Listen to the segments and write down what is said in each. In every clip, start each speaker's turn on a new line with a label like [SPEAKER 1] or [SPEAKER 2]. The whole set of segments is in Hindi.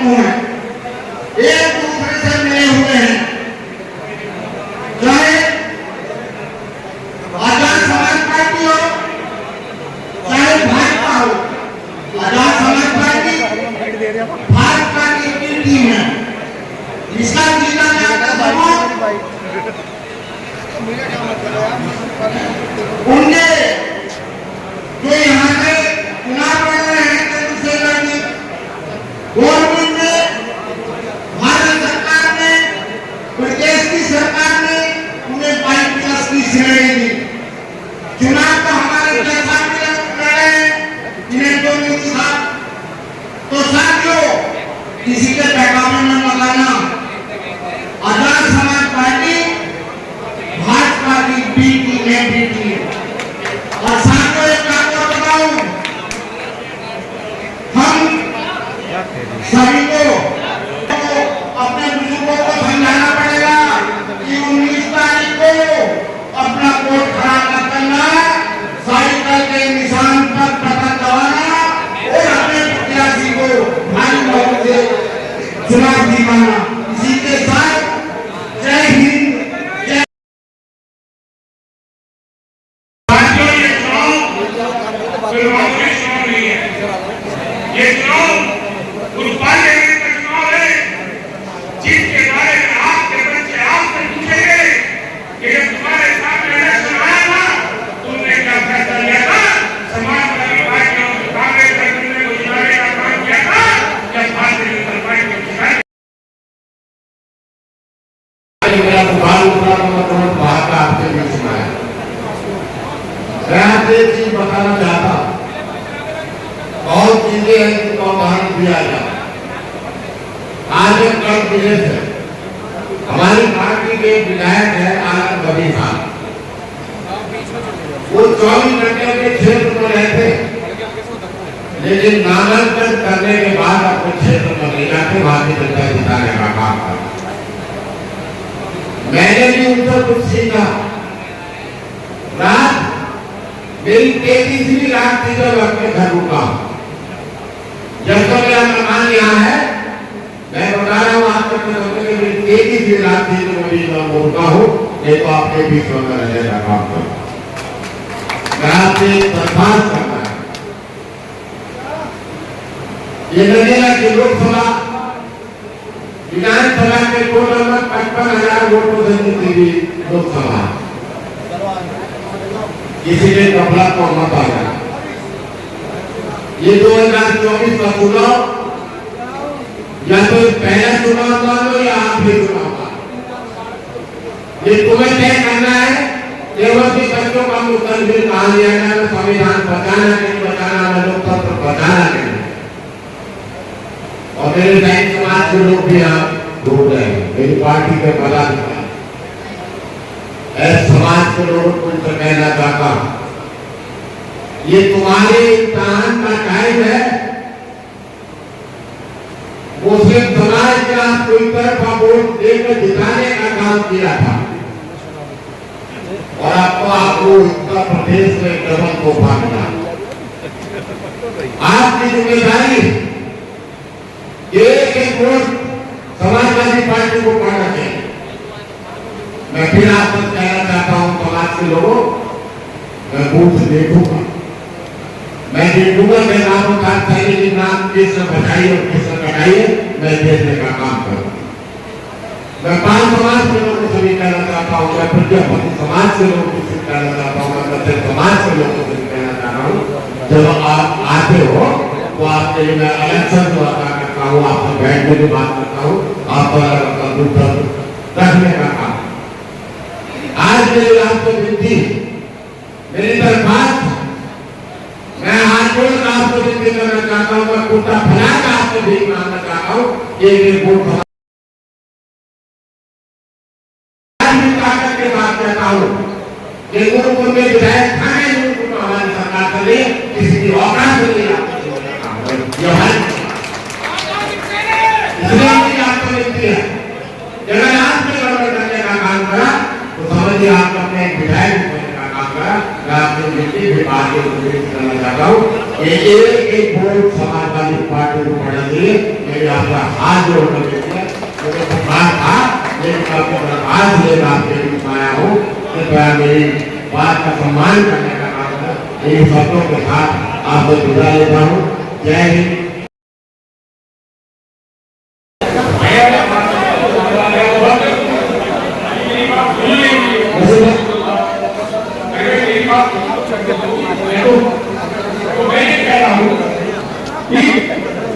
[SPEAKER 1] समूह है, एक दूसरे से मिले हुए हैं। चाहे आजाद समाज पार्टी हो, चाहे भाजपा हो, आजाद समाज पार्टी भाजपा की टीम है। इसका जीता जाता समूह उनके जो यहाँ पे चुनाव लड़ रहे हैं केंद्र से लड़ने, गवर्नमेंट ने, भारत सरकार ने, प्रदेश की सरकार ने उन्हें 22+ की श्रेणी दी। चुनाव तो हमारे जैसा लड़े, इन्हें तो नहीं था। तो साथियों, किसी के बहकावे में मत आना। आजाद समाज पार्टी भाजपा की बी टीम है। और साथियों, एक बात और बताऊं, हम सभी को अपने बुजुर्गों को समझाना पड़ेगा कि 19 तारीख को अपना वोट खड़ा न करना, साइकिल के निशान पर पता दबाना और अपने प्रत्याशी को भारी बहुमत से चुनाव जीतना। इसी के साथ जय हिंद।
[SPEAKER 2] ये चुनाव उस पार्टी का चुनाव है जिसके बारे में आपके बच्चे आपसे पूछेंगे कि जब तुम्हारे सामने इलेक्शन आया था तुमने क्या फैसला लिया था? समाजवादी पार्टियों कांग्रेस का तुमने को जिताने का काम किया था या भारतीय जनता पार्टी को जिताने?
[SPEAKER 3] मेरा तो बात आपके बीच में है। मैं आपसे एक चीज बताना चाहता हूँ, बहुत चीजें हैं जिनका उदाहरण दिया जाए। आज एक कल जिले से हमारी पार्टी के विधायक है आनंद बबी खान, वो 24 घंटे के क्षेत्र में रहते, लेकिन नामांकन करने के बाद अपने क्षेत्र में नहीं जाते, भारतीय जनता जिताने का काम करते। मैंने भी उनसे कुछ सीखा। रात मेरी 33वीं रात थी जब अपने घर रुका। जब तक मेरा मकान यहाँ है, मैं बता रहा हूँ आप तक मेरी 33वीं रात थी जो मेरी मैं रुका हूँ, ये तो आपके बीच में रहने का काम करूँ। मैं आपसे दरख्वास्त करना है, ये लगेगा कि लोकसभा विधानसभा के टोटल में 55,000 वोटों से जीती हुई लोकसभा, किसी ने कपड़ा को मत आ गया। ये 2024 का चुनाव या तो पहला चुनाव मान लो या आखिरी चुनाव मान लो, ये तुम्हें तय करना है। केवल भी बच्चों का मुस्तकबिल कहा लिया जाए, संविधान बचाना नहीं बचाना, लोकतंत्र बचाना नहीं। और मेरे सैनिक समाज के लोग भी यहाँ ढूंढ रहे हैं, मेरी पार्टी के पदाधिकारी, ऐसे समाज के लोगों को कहना चाहता हूं, ये तुम्हारे इम्तिहान का टाइम है। मुस्लिम समाज का कोई तरफा वोट देकर जिताने का काम किया था और आपको उत्तर प्रदेश में डबल तोहफा मिला। आपकी जिम्मेदारी एक वोट समाजवादी पार्टी को पड़ना चाहिए। मैं फिर आपको कहना चाहता हूं, समाज के लोगों, मैं बूथ देखूंगा, मैं देखूंगा मैं नामों का सही नाम किसने बचाई और किसने कटाई, मैं देखने का काम करूंगा। मैं 5 समाज के लोगों से भी कहना चाहता हूँ, मैं प्रजापति समाज के लोगों से कहना चाहता हूँ, मैं प्रत्येक समाज के लोगों से कहना चाहता हूँ, जब आप आते हो तो आपके लिए मैं इलेक्शन जो आता करता हूँ, आपसे बैठ के भी बात करता हूँ, आपका दूध रखने का काम। आज मेरी आपको विनती, मेरी दरख्वास्त, मैं हाथ जोड़कर आपको विनती करना चाहता हूँ, मैं कुर्ता फैलाकर आपको भी मांगना चाहता हूँ कि एक वोट के बात कहता हूँ कि नूरपुर में विधायक थाने नूरपुर में हमारी सरकार के लिए किसी की औकात नहीं है। आपको मिलती है, अगर आपने गड़बड़ करने का काम करा तो समझिए आपने अपने विधायक बनने का काम करा। मैं आपसे मिलती भी बात करना चाहता हूँ। एक एक वोट समाजवादी पार्टी को पड़ा दिए। मेरे आपका हाथ जोड़ कर देखिए, मुझे बुखार था लेकिन आपको आज ले आपके बीच आया हूँ। कृपया मेरी बात का सम्मान करने का काम है। इन शब्दों के साथ आपसे विदा लेता हूँ। जय हिंद।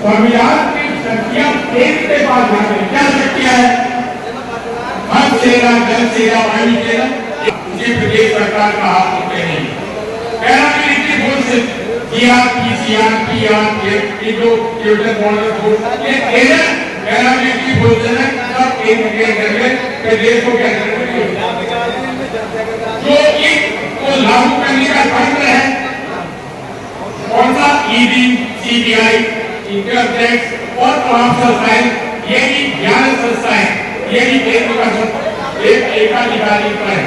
[SPEAKER 2] संविधान की संख्या 1 के बाद क्या शक्तियां है? हर सेना, जल सेना, वायु सेना, किसी प्रदेश सरकार का हाथ होते नहीं। पैरामिलिट्री फोर्सेस, सीआरपी, सीआरपीएफ, ये जो न्यूट्रल बॉर्डर फोर्स, ये केंद्र पैरामिलिट्री फोर्सेस है, सब केंद्र के अंदर में प्रदेश को क्या करते हैं? जो को लागू करने का तंत्र है कौन सा? ईडी, सीबीआई, इनकम टैक्स और तमाम संस्थाएं, ये भी 11 संस्थाएं, ये भी केंद्र का एकाधिकारी पर है।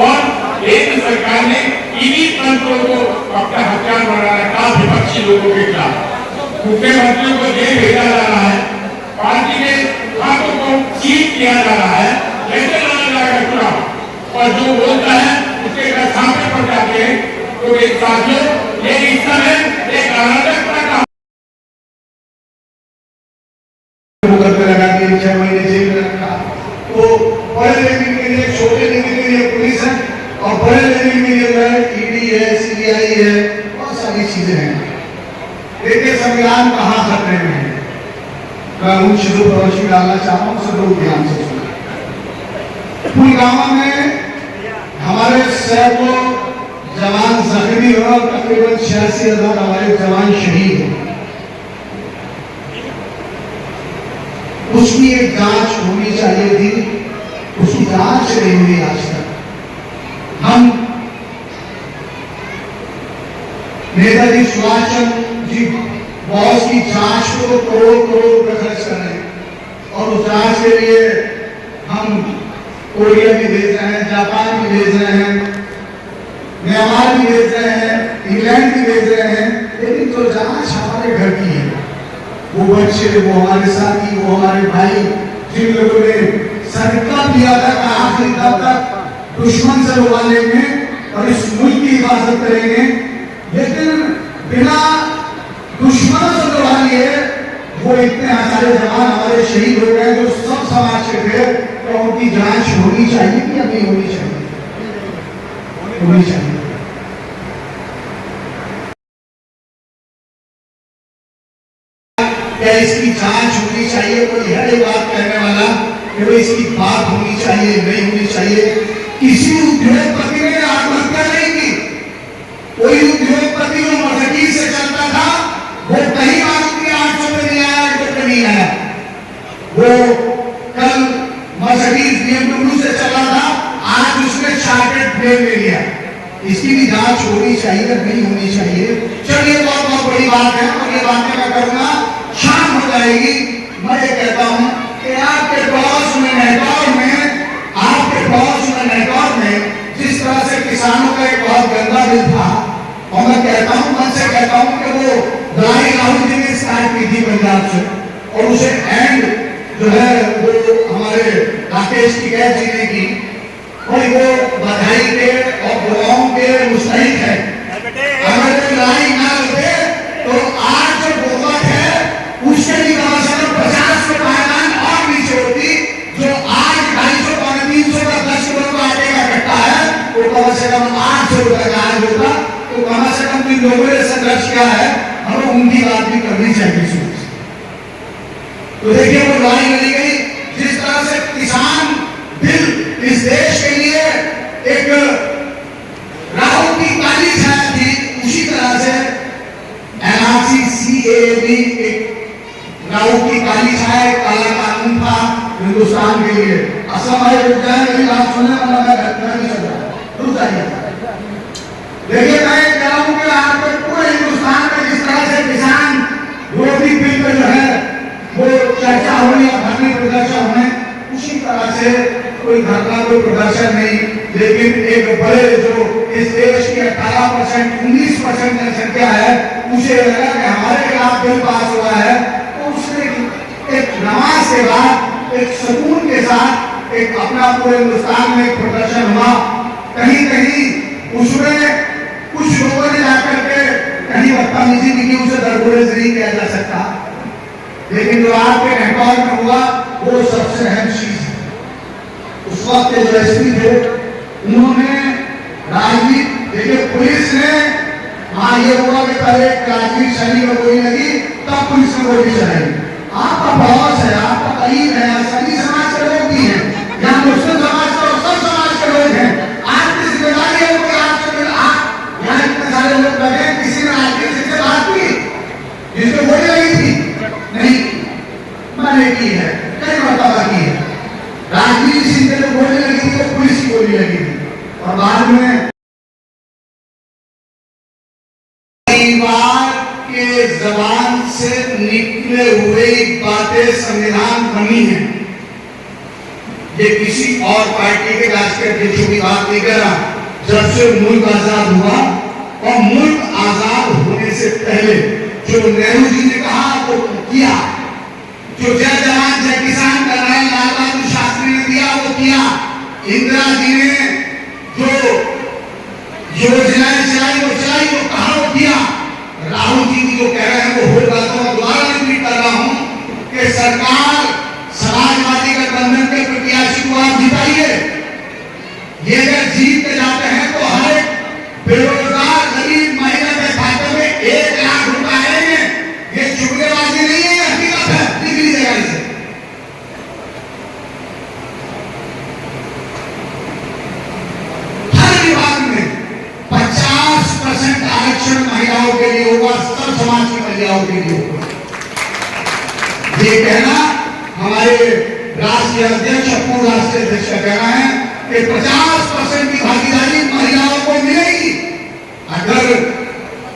[SPEAKER 2] और केंद्र सरकार ने इन्हीं तंत्रों को अपना हथियार बना रखा विपक्षी लोगों के खिलाफ। मुख्यमंत्रियों को जेल भेजा जा रहा है, पार्टी के हाथों को सील किया जा रहा है, कैसे लड़ा जाएगा चुनाव? और जो बोलता है उसके घर सामने पड़ जाते हैं। तो एक साथियों, ये इस समय एक अराजकता का
[SPEAKER 1] करके लगा दिए, 6 महीने जेल में रखा। तो बड़े लेवल के लिए, छोटे लेवल के लिए पुलिस है और बड़े लेवल के लिए ईडी है, सीबीआई है, बहुत सारी चीजें हैं। देखिए संविधान कहाँ खतरे में है, मैं उन चीजों पर रोशनी डालना चाहता हूँ, सब लोग ध्यान से सुनिए। पुलवामा में हमारे सैकड़ों जवान जख्मी हुए और तकरीबन 86,000 हमारे जवान शहीद हुए। उसकी एक जांच होनी चाहिए थी, उसकी जांच नहीं हुई आज तक। हम नेताजी सुभाष चंद्र जी बॉस की जांच को करोड़ करोड़ रुपए खर्च कर रहे हैं और उस जांच के लिए हम कोरिया भी भेज रहे हैं, जापान भी भेज रहे हैं, म्यांमार भी भेज रहे हैं, इंग्लैंड भी भेज रहे हैं, लेकिन जो जांच हमारे घर की है, वो बच्चे, वो हमारे साथी, वो हमारे भाई, जिन लोगों ने संकल्प लिया था कि आखिरी दम तक दुश्मन से लड़ा लेंगे और इस मुल्क की हिफाजत करेंगे, लेकिन बिना दुश्मनों से लड़ा लिए वो इतने सारे जवान हमारे शहीद हो गए जो सब समाज के थे। तो उनकी जांच होनी चाहिए कि या नहीं होनी चाहिए? होनी चाहिए। क्या इसकी जांच होनी चाहिए? कोई है ये बात कहने वाला कि भाई इसकी बात होनी चाहिए, नहीं होनी चाहिए? किसी उद्योगपति ने आत्महत्या नहीं की। कोई उद्योगपति जो मर्सिडीज से चलता था वो कहीं मारुति 800 पे नहीं आया, पे नहीं आया। वो कल मर्सिडीज BMW से चला था, आज उसने चार्टर्ड प्लेन ले लिया। इसकी भी जांच होनी चाहिए, नहीं होनी चाहिए? चलिए बहुत बहुत बड़ी बात है और ये बातें मैं करूंगा, शाम हो जाएगी। मैं ये कहता हूं कि आपके पड़ोस में नेटवर्क में जिस तरह से किसानों का एक बहुत गंदा बिल था, और मैं कहता हूं, मन से कहता हूं कि वो दलाई राहुल जी ने स्टार्ट की थी पंजाब से, और उसे एंड जो है वो हमारे राकेश टिकैत जी ने की, और वो बधाई के और दुआओं के मुस्तहिक है। अगर वो लड़ाई ना होते तो आज जो बहुमत है उसके भी कम से कम 50 के पायदान और नीचे होती। जो आज 250 पौने 300 का 10 किलो का आटे का कट्टा है वो कम से कम 800 रुपए का आज होता। तो कम से कम जिन लोगों ने संघर्ष किया है हमें उनकी बात भी करनी चाहिए। तो देखिए वो लड़ाई लड़ी गई, जिस तरह से किसान बिल इस देश के लिए एक राहु की काली छाया थी, उसी तरह से NRC CAA भी एक राहु की काली छाया, काला कानून था हिंदुस्तान के लिए। असम है रुक जाए, मेरी बात सुनने वाला मैं घटना नहीं चल रहा, रुक जाइए। देखिए मैं कह रहा हूं कि आज तक पूरे हिंदुस्तान में जिस तरह से किसान विरोधी बिल पे जो है वो चर्चा होने या धरने प्रदर्शन होने, उसी तरह से कोई धरना कोई प्रदर्शन नहीं,
[SPEAKER 4] लेकिन एक बड़े जो इस देश की 18% 19% जनसंख्या है, उसे लगा कि हमारे खिलाफ बिल पास हुआ है, तो उसने एक नमाज के बाद एक सुकून के साथ एक अपना पूरे हिंदुस्तान में प्रदर्शन हुआ। कहीं कहीं उसमें कुछ लोगों ने जाकर के कहीं बदतमीजी की कि उसे दरगुरेज नहीं किया जा सकता, लेकिन जो आपके नेटवर्क में हुआ वो सबसे अहम चीज है। उस वक्त के जो एसपी थे उन्होंने राजनीति, देखिए पुलिस ने, हाँ ये हुआ कि पहले राजनीति शरीर में गोली लगी तब पुलिस ने गोली चलाई। आपका पड़ोस है, आपका करीब है, सभी समाज के लोग भी हैं, यहाँ मुस्लिम समाज के और सब समाज के लोग हैं। आपकी जिम्मेदारी है कि आपसे आप यहाँ इतने सारे लोग बैठे, किसी ने राजनीति से बात की जिसको गोली लगी थी? नहीं, मैंने की है, कई मरतबा की है। राजनीति से जो गोली लगी थी वो पुलिस की गोली लगी थी, और बाद में परिवार के जबान से निकले हुए बातें संविधान बनी है। ये किसी और पार्टी के राष्ट्रीय अध्यक्षों की बात नहीं कर रहा। जब से मुल्क आजाद हुआ और मुल्क आजाद होने से पहले जो नेहरू जी ने कहा वो किया, जो जय जवान जय किसान का नारा लाल बहादुर शास्त्री ने दिया वो किया, इंदिरा जी ने जो योजनाएं चलाई वो चलाई, वो कहा वो किया। राहुल जी भी जो कह रहे हैं वो होगा, तो मैं दोबारा रिपीट कर रहा हूं कि सरकार समाजवादी गठबंधन के प्रत्याशी को आप जिताइए। ये अगर जीत के जाते हैं तो हर एक बेरोजगार गरीब महिला के खाते में 1 लाख रुपए आएंगे। ये चुगलेबाजी नहीं है, हकीकत है, लिख लीजिएगा इसे। हर विभाग में 50% आरक्षण महिलाओं के लिए होगा, सब समाज की महिलाओं के लिए होगा। ये कहना हमारे राष्ट्रीय अध्यक्ष, पूर्व राष्ट्रीय अध्यक्ष का कहना है कि 50% की भागीदारी महिलाओं को मिलेगी अगर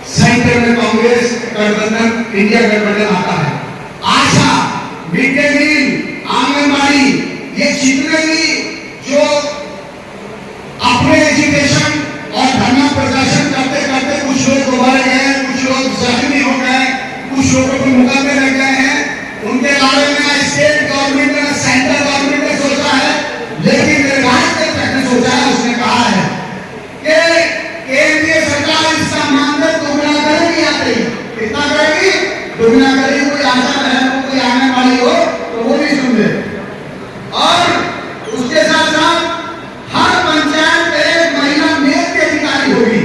[SPEAKER 4] सेंटर में कांग्रेस गठबंधन, इंडिया गठबंधन आता है। आशा, मिड डे मील, आंगनबाड़ी, ये जितने भी जो अपने एजुकेशन और धरना प्रदर्शन करते करते कुछ लोग मर गए, कुछ लोग जख्मी हो गए, कुछ लोगों को मुकदमे लग गए हैं, उनके बारे में स्टेट गवर्नमेंट ने, सेंट्रल गवर्नमेंट ने सोचा है, लेकिन राज्य ने सोचा है। उसने कहा है कि केंद्रीय सरकार इसका मानदेय दोगुना करेगी। आते ही कितना करेगी? दोगुना करेगी। कोई आशा बहन को कोई आने वाली हो तो वो भी सुन ले। और उसके साथ साथ हर पंचायत में एक महिला मेयर की अधिकारी होगी।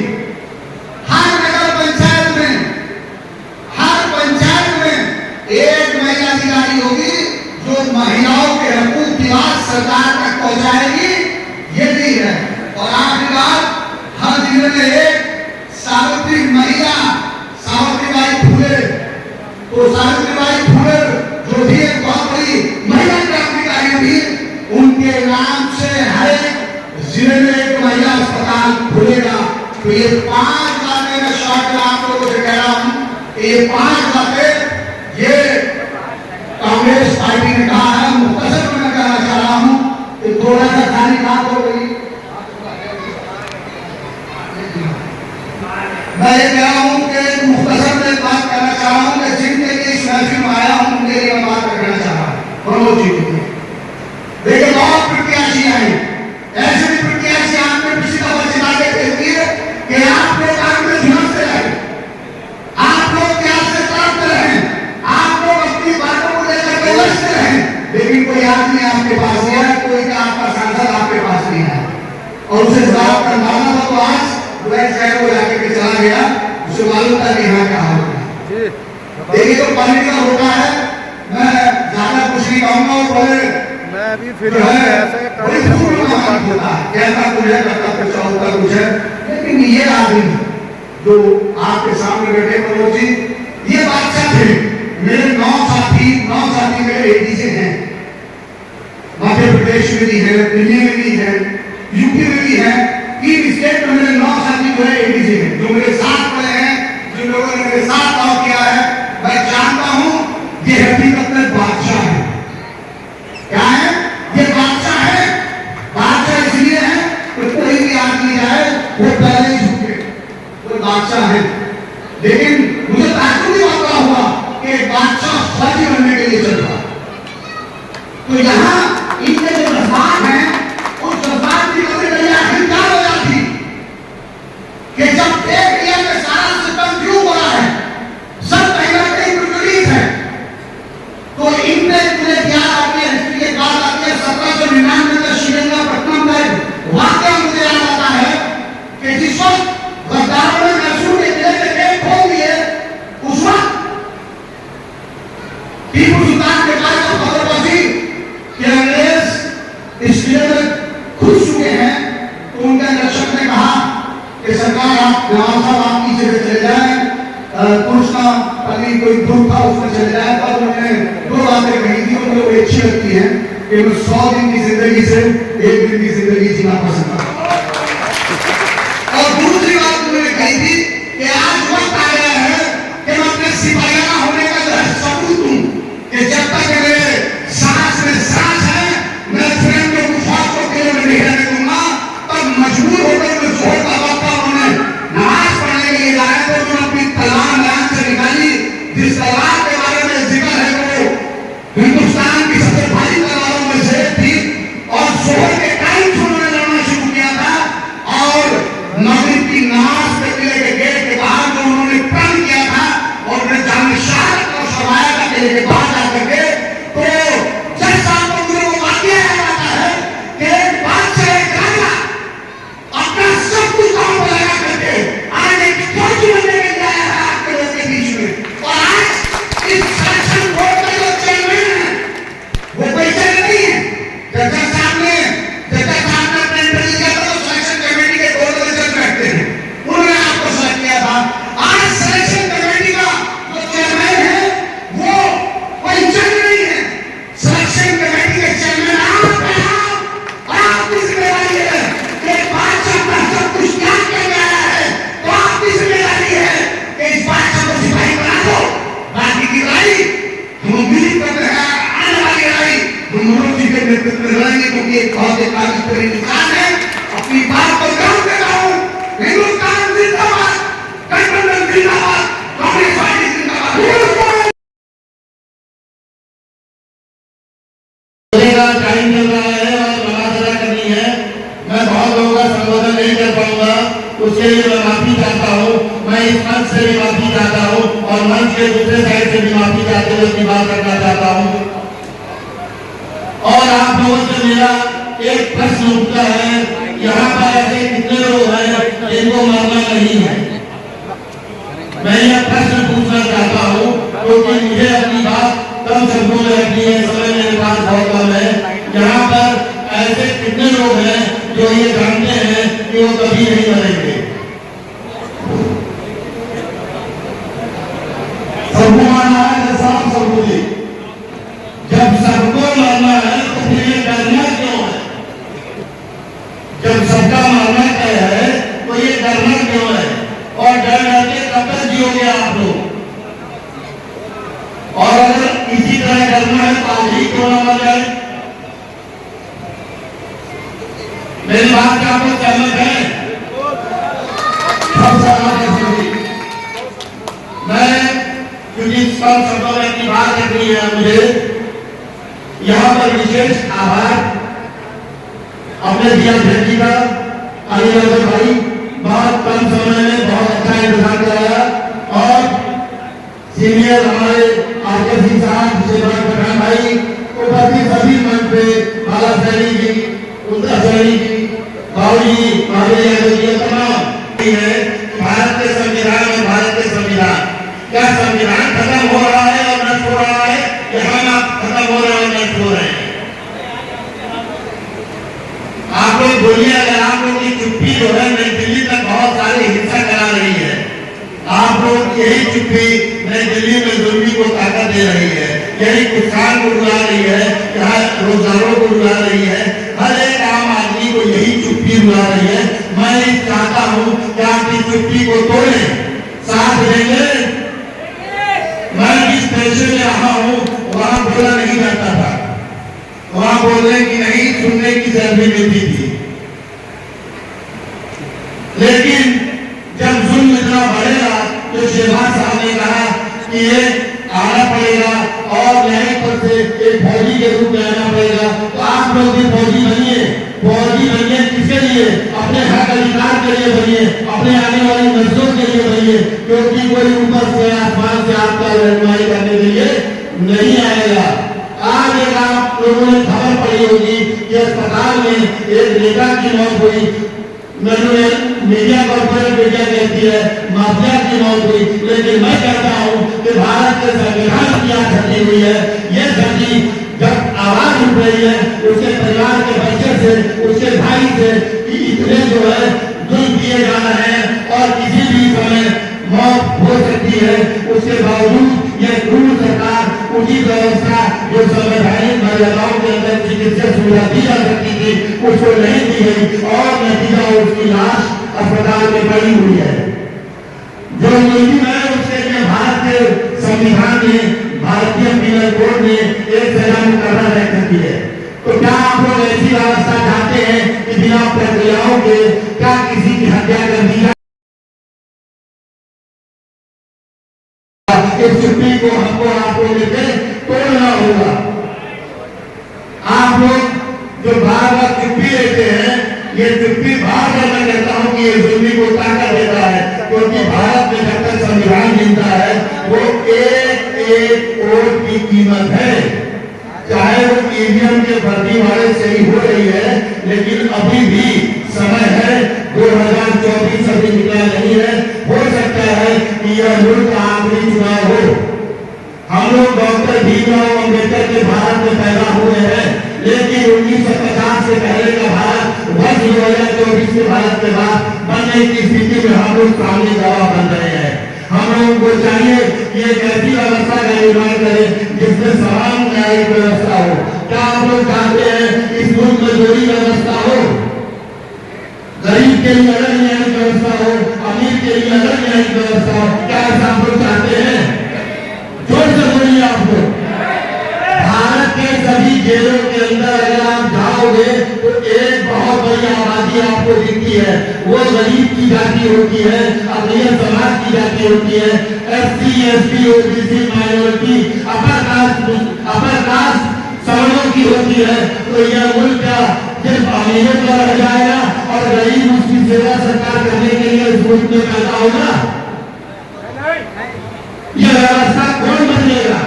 [SPEAKER 4] हर नगर पंचायत में, हर पंचायत में एक महिला अधिकारी होगी जो महिलाओं के हकूक की बात सरकार तक पहुंचाएगी। ये भी है। और आखिरी बात, हर जिले में एक सावित्री महिला, सावित्रीबाई फुले, तो सावित्रीबाई फुले जो भी एक बहुत बड़ी महिला क्रांतिकारी थी, उनके नाम से हर एक जिले में एक महिला अस्पताल खुलेगा। तो ये 5 बातें मैं शॉर्ट में आप लोगों से कह रहा हूं। ये 5 बातें ये कांग्रेस पार्टी ने कहा है। मुख्तसर में मैं कहना चाह रहा हूं कि थोड़ा सा खाली बात हो गई। मैं ये कह रहा हूं कि मुख्तसर में बात करना चाह रहा हूं कि जिनके लिए इस महफिल में आया हूं उनके लिए मैं बात करना चाह रहा हूं। प्रमोद जी को देखिए, बहुत प्रत्याशी आए, ऐसे भी प्रत्याशी आपने पिछली दफा जिता के कहती है कि आप लोग कांग्रेस झुलसते रहे, आप लोग प्यार से काटते रहे, आप लोग अपनी बातों को लेकर के लड़ते रहे, लेकिन कोई आदमी आपके पास नहीं आया, कोई का आपका सांसद आपके पास नहीं आया। और उसे जवाब करना था तो आज ब्लैक शहर को जाके के चला गया, उसे मालूम था कि यहाँ क्या होगा। देखिए तो पानी का होता है, मैं ज्यादा कुछ नहीं कहूंगा। और बोले
[SPEAKER 5] मैं भी फिर ऐसा
[SPEAKER 4] कैसा कुछ है, करता कुछ होता कुछ है, लेकिन ये आदमी जो आपके सामने बैठे मनोज जी, ये बादशाह थे। मेरे 9 साथी मेरे एडीजे हैं, मध्य प्रदेश में भी है, दिल्ली में भी है, यूपी में भी है। 3 स्टेट में मेरे 9 साथी जो है एडीजे हैं, जो मेरे साथ पड़े हैं, जिन लोगों ने मेरे साथ काम किया है। मैं जानता हूं ये हकीकत में बादशाह है। क्या है ये? बादशाह है। बादशाह इसलिए है कि अपना अभी कोई ग्रुप था उसमें चले जाए, तो उन्होंने 2 बातें कही थी, मुझे बड़ी अच्छी लगती है कि मैं 100 दिन की जिंदगी से 1 दिन की जिंदगी जीना पसंद करता हूं। और दूसरी बात उन्होंने कही थी कि आज वक्त आ गया है कि मैं अपने सिपाहियाना होने का जो है सबूत दूं कि जब तक मेरे सांस में सांस है मैं स्वयं के गुफा को केवल नहीं रहने दूंगा। तब मजबूर होकर मैं जोहर का वक्त उन्होंने नमाज पढ़ने के लिए जाए तो उन्होंने अपनी तलवार मैदान से निकाली, जिस तलवार के बारे में जिक्र है वो हिंदुस्तान की सबसे भारी तलवारों में से थी। और जोहर के टाइम से उन्होंने लड़ना शुरू किया था और मगरिब की नमाज के किले के गेट के बाहर जो उन्होंने प्रण किया था और उन्हें जान शहादत और शवाया का किले के बाहर जाकर के तो जज साहब को मुझे वो वाकया याद आता है कि एक बादशाह एक राजा अपना सब कुछ काम पर लगा करके आज एक फौजी बनने के लिए आया है आपके लोगों के बीच में। और आज इस शासन बोर्ड का जो चेयरमैन है वो पैसे नहीं है। जज साहब ने अपने इंटरव्यू किया था तो सिलेक्शन कमेटी के बोर्ड में जज बैठते हैं, उन्होंने आपको सेलेक्ट किया था। आज सिलेक्शन कमेटी का जो चेयरमैन है वो कोई जज नहीं है, सिलेक्शन कमेटी के चेयरमैन आप हैं। और आपकी जिम्मेदारी है कि बादशाह अपना सब कुछ त्याग करके आया है तो आपकी जिम्मेदारी है कि इस बादशाह को सिपाही बना दो। बाकी की लड़ाई हम उम्मीद करते हैं आने वाली लड़ाई हम मनोज जी के नेतृत्व में लड़ेंगे, क्योंकि एक बहुत ही काबिल इंसान है। अपनी बात को जोर देता हूँ, हिंदुस्तान जिंदाबाद, गठबंधन जिंदाबाद, कांग्रेस पार्टी जिंदाबाद।
[SPEAKER 3] का टाइम चल रहा है और नमाज अदा करनी है। मैं बहुत लोगों का संबोधन नहीं कर पाऊंगा, उसके लिए मैं माफी चाहता हूँ। मैं इस मंच से भी माफी चाहता हूँ और मंच के दूसरे साइड से भी माफी चाहते हुए अपनी बात करना चाहता हूँ। और आप लोगों से मेरा एक प्रश्न उठता है, यहाँ पर ऐसे कितने लोग हैं जिनको मरना नहीं है? मैं यह प्रश्न पूछना चाहता हूँ क्योंकि मुझे अपनी बात कम शब्दों में रखनी है, समय मेरे पास बहुत कम है। यहाँ पर ऐसे कितने लोग हैं जो ये जानते हैं कि वो कभी नहीं मरेंगे? सबको मानना है तो साफ सबको जी। जब सबको मानना है तो फिर ये डरना क्यों है? जब सबका मानना तय है तो ये डरना क्यों है? और डर डर के कब तक जियोगे आप लोग? और अगर इसी तरह करना है तो आज ही क्यों ना मर जाए? मेरी बात का आपको सहमत है? सब सहमत है सभी। मैं क्योंकि सब शब्दों में अपनी बात रखनी है, मुझे यहाँ पर विशेष आभार अपने दिया जी का, अली भाई बहुत कम समय में बहुत अच्छा इंतजाम कराया। और सीनियर हमारे आके सिंह साहब, शिवराज पठान भाई, उपस्थित सभी मंच पे बाला सैनी जी, उत्तर सैनी जी, बाबूजी, महावीर यादव जी, तमाम है। भारत के संविधान और भारत के संविधान, क्या संविधान खत्म हो रहा है और नष्ट हो रहा है, यहाँ खत्म हो रहा है और नष्ट हो रहे हैं? आप लोग बोलिए, अगर आप लोग की चुप्पी जो है नई दिल्ली तक बहुत सारी हिंसा करा रही है, आप लोग यही चुप्पी नई दिल्ली में जुर्मी को ताकत दे रही है, यही किसान को रुला रही है, यहाँ रोजगारों को रुला रही है, हर एक आम आदमी को यही चुप्पी रुला रही है। मैं चाहता हूँ कि आप इस चुप्पी को तोड़ें, साथ देंगे। मैं जिस पेशे में रहा हूँ वहां बोला नहीं जाता था, वहां बोलने की नहीं सुनने की सैलरी मिलती थी। लेकिन जब जुल्म इतना बढ़ेगा तो शहबाज साहब ने कहा कि ये आना पड़ेगा और न्यायिक पद से एक फौजी के रूप में आना पड़ेगा। तो आप लोग भी फौजी बनिए। फौजी बनिए किसके लिए? अपने हक अधिकार के लिए बनिए, अपने आने वाली नस्लों के लिए बनिए, क्योंकि कोई ऊपर से आसमान से आपका रहनुमाई करने के लिए नहीं आएगा। आज एक आप लोगों ने खबर पड़ी होगी कि अस्पताल में एक नेता की मौत हुई। मीडिया कॉर्पोरेट मीडिया कहती है माफिया की मौत हुई, लेकिन मैं कहता हूं कि भारत के संविधान की आज क्षति हुई है। ये क्षति जब आवाज उठ रही है उसके परिवार के बच्चे से, उसके भाई से, कि इतने जो है जुल्म किए जा रहे हैं और किसी भी समय मौत हो सकती है, उसके जो संवैधानिक मर्यादाओं के अंदर चिकित्सा सुविधा दी जा सकती थी उसको नहीं दी गई और नतीजा उसकी लाश अस्पताल में पड़ी हुई है। जो मुस्लिम है उसके लिए भारत के संविधान में, भारतीय पीनल कोड में एक सजा मुकर्रर रह सकती है। तो क्या आप लोग ऐसी व्यवस्था चाहते हैं कि बिना प्रक्रियाओं के क्या किसी की हत्या कर दी जाए? इस चुप्पी को हमको आपको लेकर तोड़ना होगा। आप लोग जो बार बार चुप्पी लेते हैं, ये चुप्पी बार बार मैं कहता हूं कि ये जुल्मी को ताकत देता है, क्योंकि भारत में जब तक संविधान जिंदा है वो एक एक वोट की कीमत है। चाहे वो ईवीएम के फर्जीवाड़े से ही हो रही है, लेकिन अभी भी समय है। 2024 अभी निकला नहीं है। हो सकता है कि यह मुल्क का आखिरी चुनाव हो। हम लोग डॉक्टर भीमराव अम्बेडकर के भारत में पैदा हुए हैं, लेकिन 1950 से पहले का भारत वर्ष 2024 के भारत के बाद बनने की स्थिति में हम लोग सामने गवाह बन रहे हैं। हम लोगों को चाहिए कि एक ऐसी व्यवस्था का निर्माण करें जिसमें समान न्यायिक व्यवस्था हो। क्या आप लोग चाहते हैं इस मुल्क में जोड़ी व्यवस्था हो? गरीब के लिए अलग न्यायिक व्यवस्था हो, अमीर के लिए अलग न्यायिक व्यवस्था हो? क्या ऐसा आप लोग चाहते हैं? जोर से बोलिए आप लोग। भारत के सभी जेलों के अंदर अगर आप जाओगे तो एक बहुत बड़ी आबादी आपको दिखती है। वो गरीब की जाति होती है, अग्रणी समाज की जाति होती है, SC, ST, OBC, minority, upper caste सवर्णों की होती है। तो यह मुल्क सिर्फ अमीरों का रह जाएगा और गरीब उसकी सेवा सरकार करने के लिए इस मुल्क में पैदा होगा? यह व्यवस्था कौन बदलेगा?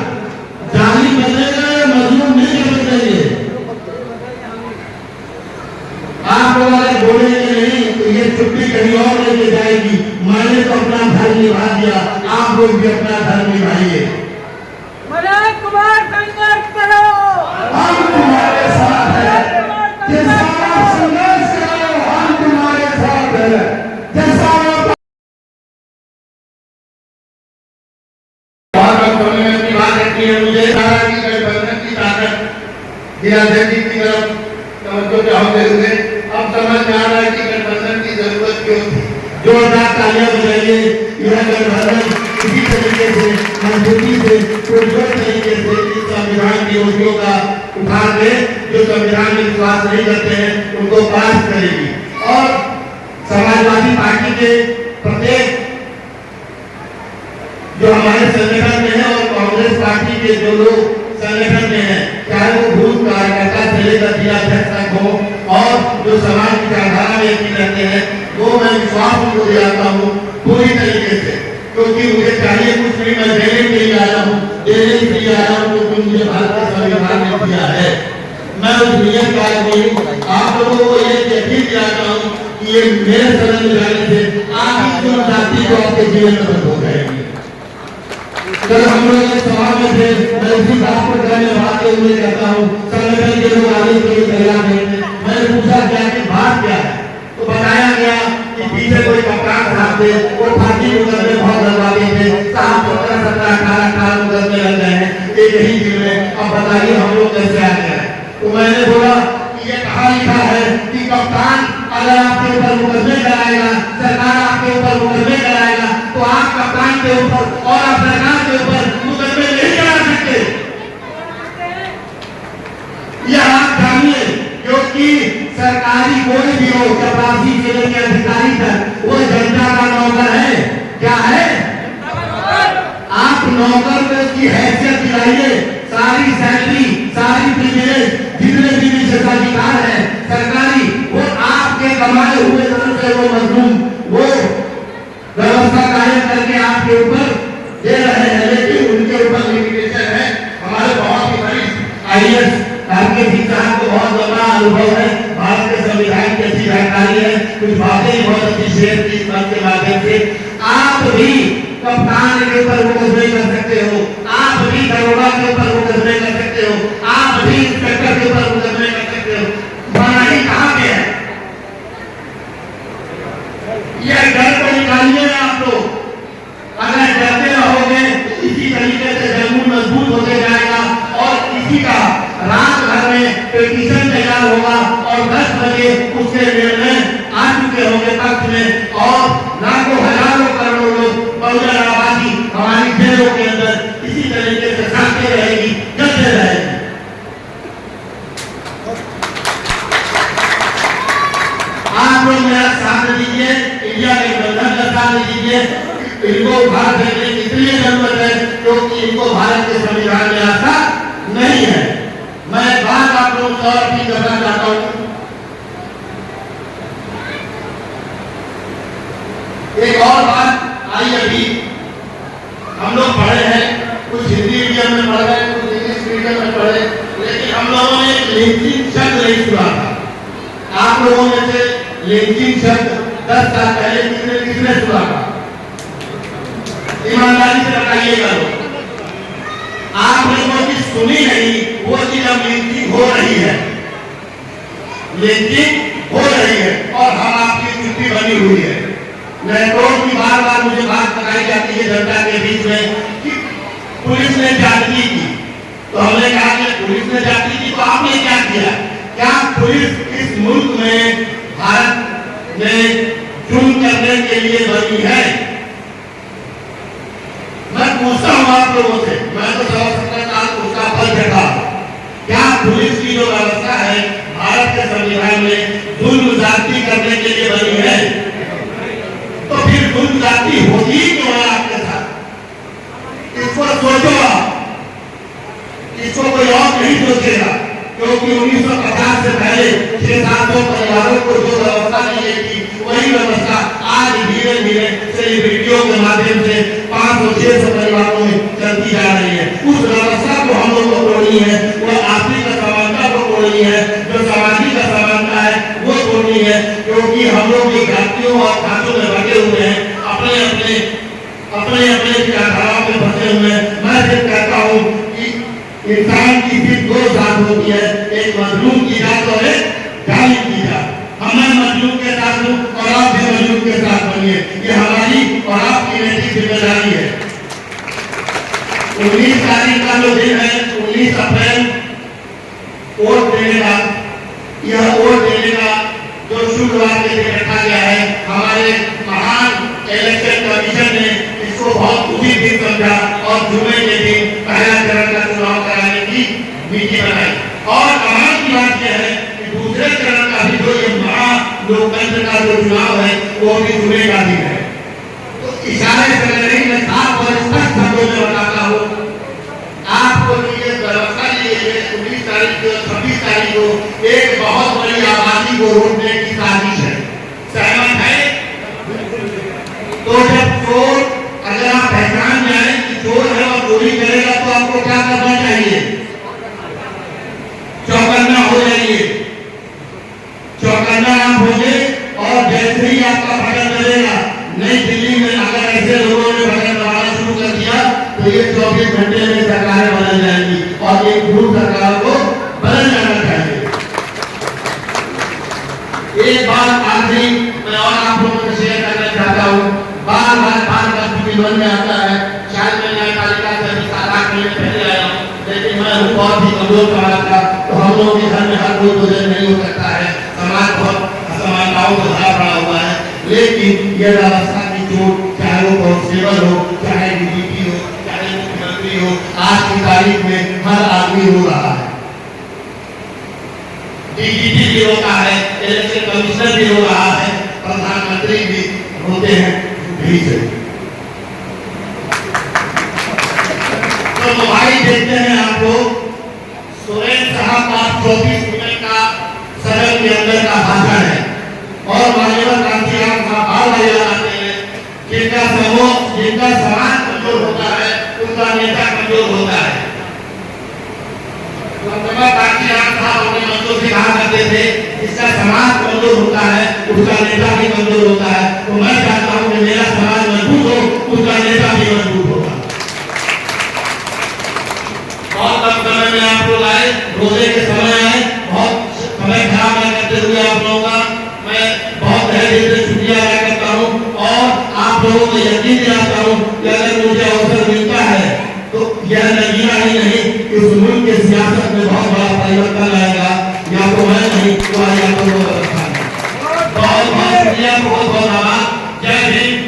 [SPEAKER 3] जालिम बदलेगा या मजलूम मिलकर बदलेंगे? आप लोग अगर बोलेंगे नहीं तो ये छुट्टी कहीं और लेके जाएगी। मैंने तो अपना धर्म निभा दिया, आप लोग भी अपना धर्म निभाइए।
[SPEAKER 6] कुमार संघर्ष करो,
[SPEAKER 3] हम तुम्हारे साथ हैं। जैसा आप संघर्ष करो, हम तुम्हारे साथ हैं। जैसा मुझे गठबंधन की ताकत की तरफ तवज्जो चाहोगे। अब समझ में आ रहा है कि गठबंधन की जरूरत क्यों थी। जोरदार तालियां बजाइए। यह गठबंधन इसी तरीके से मजबूती से पुरजोर तरीके से इस संविधान की योजनाओं का उठा के जो संविधान में विश्वास नहीं करते हैं उनको पास करेगी। और समाजवादी पार्टी के प्रत्येक जो हमारे संगठन में है और कांग्रेस पार्टी के जो लोग संगठन में हैं, चाहे वो बूथ कार्यकर्ता से लेकर जिलाध्यक्ष तक हो और जो समाज की विचारधारा में यकीन रखते हैं, वो मैं विश्वास उनको दिलाता हूँ पूरी तरीके से। क्योंकि मुझे चाहिए कुछ नहीं, मैं देने के लिए आया हूँ, देने के लिए आया हूँ क्योंकि मुझे भारत का संविधान ने दिया है। मैं उस नियम का आदमी हूँ। आप लोगों को ये यकीन दिलाता हूँ कि ये मेरे सदन में जाने से आपकी जो जाति को आपके जीवन में बंद हो जाएगी। कल हम लोग एक सभा में थे, मैं उसी बात पर धन्यवाद के हुए कहता हूँ संगठन के लोग आने के लिए तैयार नहीं। मैंने पूछा क्या कि बात क्या है, तो बताया गया कि पीछे कोई कप्तान साहब थे, वो फांसी मुकदमे बहुत लगवाते थे, साहब 17-18 मुकदमे लग गए हैं एक ही दिन में। अब बताइए हम लोग कैसे आ गए? तो मैंने बोला कि ये कहा लिखा है कि कप्तान अगर आपके ऊपर मुकदमे कराएगा, सरकार आपके ऊपर मुकदमे कराएगा, तो आप कप्तान के ऊपर और आप सरकार के ऊपर मुकदमे नहीं करा सकते। यह आप जानिए, क्योंकि सरकारी कोई भी हो, चपरासी से लेकर अधिकारी तक, वो जनता का नौकर है। क्या है? आप नौकर की हैसियत दिलाइए। सारी सैलरी, सारी प्रिविलेज, जितने भी विशेषाधिकार है सरकारी, वो आपके कमाए हुए धन से वो मजलूम वो व्यवस्था कायम करके आपके ऊपर दे रहे हैं। लेकिन उनके ऊपर लिमिटेशन है। हमारे बहुत ही बड़ी आईएएस RK साहब को बहुत लंबा अनुभव है, भारत के संविधान की अच्छी जानकारी है, कुछ बातें बहुत अच्छी शेयर की इस बात के माध्यम से। आप भी कप्तान के ऊपर मुकदमे कर सकते हो, आप भी दरोगा के ऊपर मुकदमे कर सकते हो, आप भी इंस्पेक्टर के ऊपर मुकदमे कर सकते हो। मनाही कहाँ पे है? यह डर को निकालिए आप लोग। अगर करके उसके निर्णय आ चुके होंगे पक्ष में, और लाखों हजारों करोड़ों लोग बहुजन आबादी हमारी जेलों के अंदर इसी तरीके से सड़ते रहेगी, जलते रहेगी। आप लोग मेरा साथ दीजिए, इंडिया के बंधन का साथ दीजिए। इनको भारत देने की इसलिए जरूरत है क्योंकि इनको भारत के संविधान में आस्था नहीं है। मैं बात आप लोगों से और भी करना चाहता हूँ। एक और बात आई, अभी हम लोग पढ़े हैं, कुछ हिंदी मीडियम में पढ़ रहे, कुछ इंग्लिश मीडियम में पढ़े, लेकिन हम लोगों ने लिंचिंग शब्द नहीं सुना था। आप लोगों में से लिंचिंग शब्द 10 साल पहले किसने सुना था? ईमानदारी से बताइएगा लोग। आप लोगों की सुनी नहीं वो चीज अब लिंचिंग हो रही है, लिंचिंग हो रही है, और हम आपकी चुप्पी बनी हुई है। नेटवर्क की बार बार मुझे बात बताई जाती है जनता के बीच में कि पुलिस ने जांच की, तो हमने कहा कि पुलिस ने जांच की तो आपने क्या किया? क्या पुलिस इस मुल्क में भारत में जुर्म करने के लिए बनी है? मैं पूछता हूं आप लोगों से, मैं तो 70 साल उसका फल बैठा। क्या पुलिस की जो व्यवस्था है भारत के संविधान में जुर्म ज्यादती करने के लिए बनी है? तो फिर जुर्म ज्यादती होगी क्यों है आपके साथ? इसको सोचो आप, इसको कोई और नहीं सोचेगा, क्योंकि 1950 से पहले 600-700 परिवारों को जो व्यवस्था दी गई थी वही व्यवस्था आज धीरे धीरे सेलिब्रिटियों के माध्यम से 500-600 परिवारों में चलती जा रही है। उस व्यवस्था को हम लोग को तोड़नी है, वो आपसी समानता को तोड़नी है, जो सामाजिक असमानता है वो तोड़नी है, क्योंकि हम लोग भी जातियों और खातों में बटे हुए हैं, अपने अपने विचारधाराओं में फंसे हुए हैं। मैं सिर्फ कहता हूँ कि इंसान की सिर्फ 2 जात होती है, एक मजलूम की जात और एक जालिम की जात। मैं मजलूम के साथ हूँ और आप भी मजलूम के साथ बनिए, ये हमारी और आपकी नैतिक जिम्मेदारी है। 19 तारीख का जो दिन है, 19 अप्रैल, वोट देने का, यह वोट देने का जो शुक्रवार के दिन रखा गया है, हमारे महान इलेक्शन कमीशन ने इसको बहुत उचित दिन समझा और जुमे के दिन पहला चरण का चुनाव कराने की नीति बनाई। और कमाल की बात यह है कि दूसरे चरण का भी जो ये महा लोकतंत्र का जो चुनाव है वो भी जुमे का दिन है। तो इशारे से नहीं, मैं साफ और स्पष्ट शब्दों में बताता हूँ आपको कि ये व्यवस्था ली गई है 19 तारीख को, 26 तारीख को एक बहुत बड़ी आबादी को रोकने की साजिश है। सहमत है? तो जब चोर, अगर आप पहचान जाए कि चोर है और चोरी करेगा तो आपको क्या करना चाहिए? चौकन्ना हो जाइए, चौकन्ना आप हो जाए, और जैसे ही आपका बटन दबेगा, नई दिल्ली में अगर ऐसे लोगों ने बटन दबाना शुरू कर दिया तो ये 24 घंटे में सरकारें बदल जाएंगी और एक ग्रुप सरकार को बदल जाना चाहिए। एक बात आखिरी मैं और आप लोगों से शेयर करना चाहता हूँ। बार मन में आता है, शायद मैं न्यायपालिका से अभी 7-8 महीने पहले आया हूँ, लेकिन मैं हूँ बहुत ही कमजोर समाज का, तो हम लोगों के घर में हर कोई भोजन नहीं हो सकता है, समाज बहुत असमानताओं से भरा पड़ा हुआ है। लेकिन यह व्यवस्था की चोट, चाहे वो कांस्टेबल हो, चाहे डीजीपी हो, चाहे मुख्यमंत्री हो, आज की तारीख में हर आदमी रो रहा है। डीजीपी भी रोता है, इलेक्शन कमिश्नर भी रो रहा है, प्रधानमंत्री भी रोते हैं भी से। तो भाई देखते हैं आप लोग, सुरेश साहब का 24 मिनट का सदन के अंदर का भाषण है और माननीय कांतिलाल साहब भाव लगाते हैं, जिनका समाज कमजोर होता है उनका नेता कमजोर होता है। कांतिलाल साहब अपने मंचों से कहा करते थे, जिसका समाज कमजोर होता है उसका नेता भी कमजोर होता है। तो मैं चाहता हूँ कि मेरा समाज मजबूत हो, उसका नेता भी मजबूत होगा। बहुत कम समय में आप लोग आए, रोजे के समय आए, बहुत समय खराब न करते हुए आप लोगों का मैं बहुत धैर्य से शुक्रिया अदा करता हूँ और आप लोगों को यकीन दिलाता हूँ कि अगर मुझे अवसर मिलता है तो यह नगीना ही नहीं, इस मुल्क के सियासत में बहुत बड़ा परिवर्तन आएगा। या तो मैं नहीं तो या तो बहुत बहुत आभार। जय हिंद।